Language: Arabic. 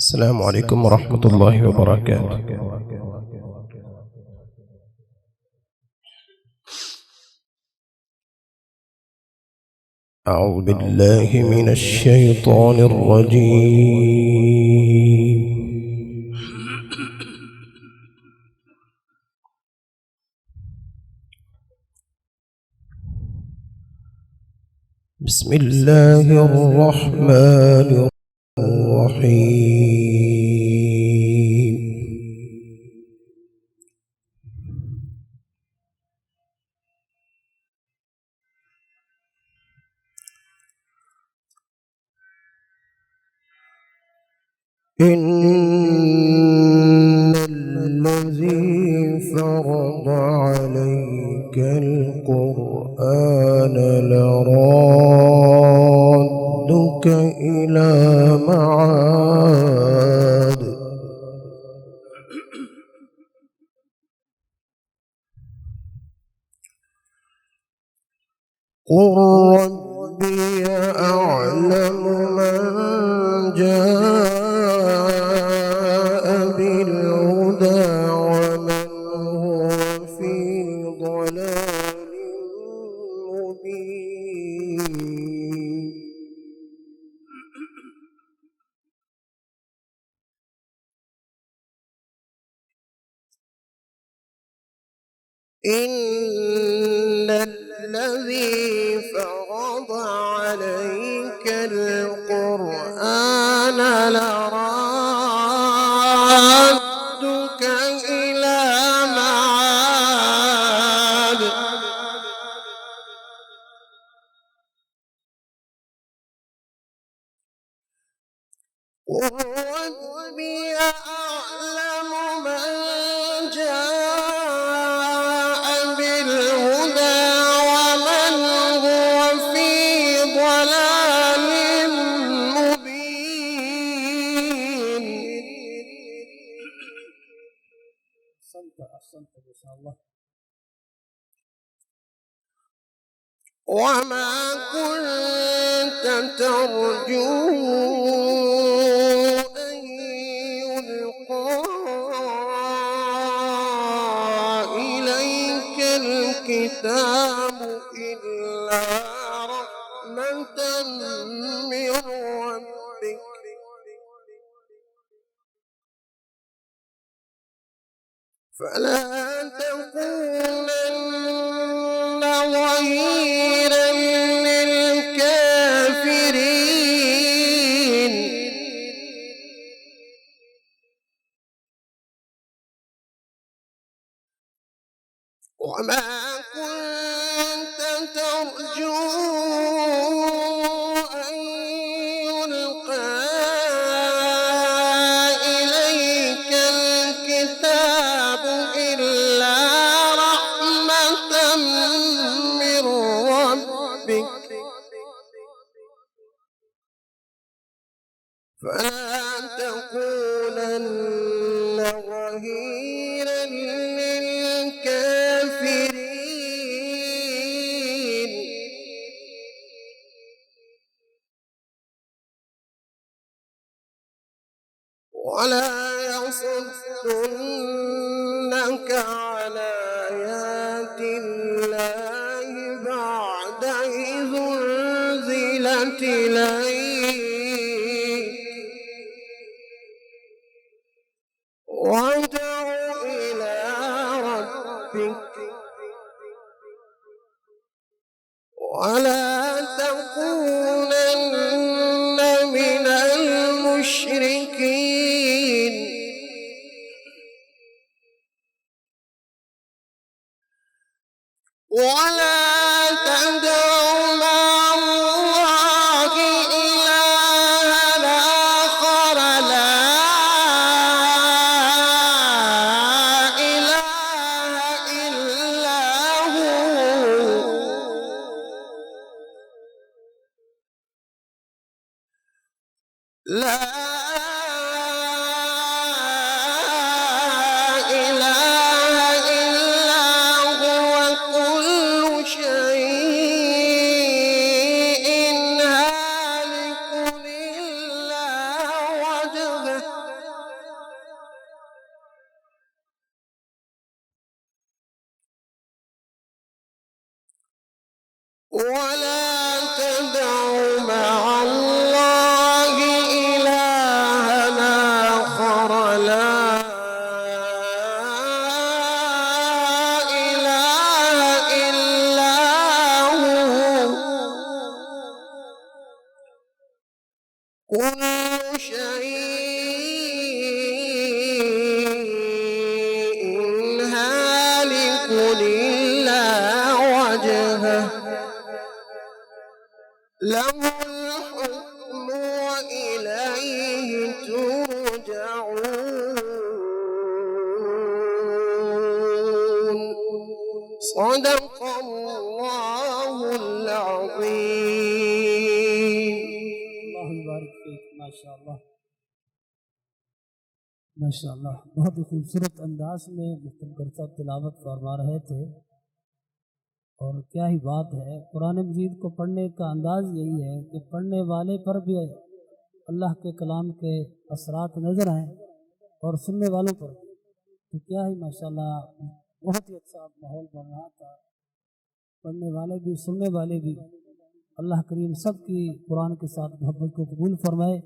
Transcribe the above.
السلام عليكم ورحمة الله وبركاته. أعوذ بالله من الشيطان الرجيم. بسم الله الرحمن الرحيم. إن الذي فرض عليك القرآن لرادك إلى معاد قل ربي أعلم من جاء بالهدى ومن هو في ضلال مبين. إن الذي فرض عليك القرآن لرادك إلى معاد ربي أعلم من جاء بالهدى ومن هو في ضلال مبين. أحسنت إن شاء الله. وما كنت ترجو أن يلقى إليك الكتاب إلا رحمة من ربك فلا تكونن ظهيرا للكافرين. وما كنت ترجو أن يلقى إليك الكتاب إلا رحمة من ربك فلا تكونن ظهيرا للكافرين. ولا يصدنك عن آيات الله بعد إذ أنزلت إليك وادع إلى ربك ولا تكونن من المشركين. ولا تدع مع الله إلها آخر لا إله إلا هو لا إله إلا هو كل ولا تدع مع الله إلها آخر لا إله إلا هو كل شيء هالك إلا وجهه له الحكم وإليه ترجعون صدق الله العظيم اللہ بارک فیک ماشاءاللہ ماشاءاللہ بہت ہی خوبصورت انداز میں مستقبل صاحب تلاوت فرما رہے تھے اور کیا ہی بات ہے قرآن مجید کو پڑھنے کا انداز یہی ہے کہ پڑھنے والے پر بھی اللہ کے کلام کے اثرات نظر آئیں اور سننے والوں پر بھی تو کیا ہی ماشاءاللہ بہت ہی اچھا ماحول بن رہا تھا پڑھنے والے بھی سننے والے بھی اللہ کریم سب کی قرآن کے ساتھ محبت کو قبول فرمائے